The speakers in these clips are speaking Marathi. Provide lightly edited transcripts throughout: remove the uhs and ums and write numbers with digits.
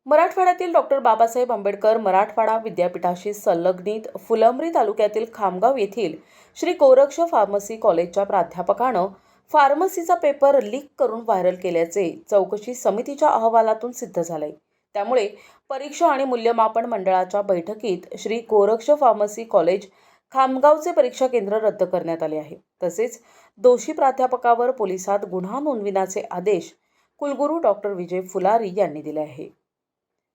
मराठवाड्यातील डॉक्टर बाबासाहेब आंबेडकर मराठवाडा विद्यापीठाशी संलग्नित फुलंब्री तालुक्यातील खामगाव येथील श्री गोरक्ष फार्मसी कॉलेजच्या प्राध्यापकानं फार्मसीचा पेपर लीक करून व्हायरल केल्याचे चौकशी समितीच्या अहवालातून सिद्ध झाले। त्यामुळे परीक्षा आणि मूल्यमापन मंडळाच्या बैठकीत श्री गोरक्ष फार्मसी कॉलेज खामगावचे परीक्षा केंद्र रद्द करण्यात आले आहे। तसेच दोषी प्राध्यापकावर पोलिसात गुन्हा नोंदविण्याचे आदेश कुलगुरू डॉक्टर विजय फुलारी यांनी दिले आहे।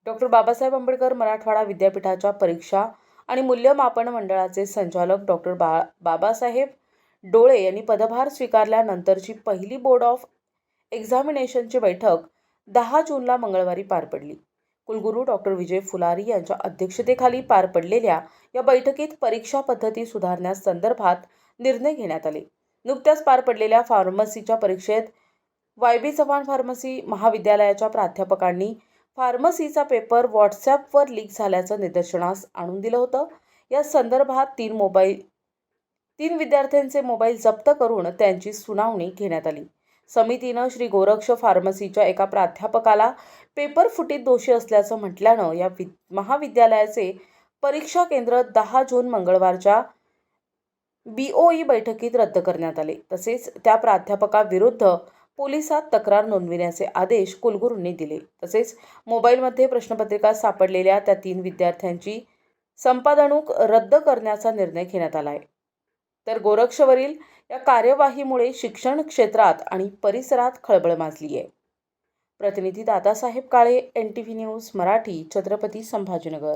डॉक्टर बाबासाहेब आंबेडकर मराठवाडा विद्यापीठाच्या परीक्षा आणि मूल्यमापन मंडळाचे संचालक डॉक्टर बाबासाहेब डोळे यांनी पदभार स्वीकारल्यानंतरची पहिली बोर्ड ऑफ एक्झामिनेशनची बैठक 10 जूनला मंगळवारी पार पडली। कुलगुरू डॉक्टर विजय फुलारी यांच्या अध्यक्षतेखाली पार पडलेल्या या बैठकीत परीक्षा पद्धती सुधारण्यासंदर्भात निर्णय घेण्यात आले। नुकत्याच पार पडलेल्या फार्मसीच्या परीक्षेत वाय.बी. चव्हाण फार्मसी महाविद्यालयाच्या प्राध्यापकांनी फार्मसीचा पेपर व्हॉट्सॲपवर लीक झाल्याचं निदर्शनास आणून दिलं होतं। या संदर्भात तीन विद्यार्थ्यांचे मोबाईल जप्त करून त्यांची सुनावणी घेण्यात आली। समितीनं श्री गोरक्ष फार्मसीच्या एका प्राध्यापकाला पेपर फुटीत दोषी असल्याचं म्हटल्यानं या महाविद्यालयाचे परीक्षा केंद्र 10 जून मंगळवारच्या BOE बैठकीत रद्द करण्यात आले। तसेच त्या प्राध्यापकाविरुद्ध पोलिसात तक्रार नोंदविण्याचे आदेश कुलगुरूंनी दिले। तसेच मोबाईलमध्ये प्रश्नपत्रिका सापडलेल्या त्या 3 विद्यार्थ्यांची संपादणूक रद्द करण्याचा निर्णय घेण्यात आला आहे। तर गोरक्षवरील या कार्यवाहीमुळे शिक्षण क्षेत्रात आणि परिसरात खळबळ माजली आहे। प्रतिनिधी दादासाहेब काळे, NTV न्यूज मराठी, छत्रपती संभाजीनगर।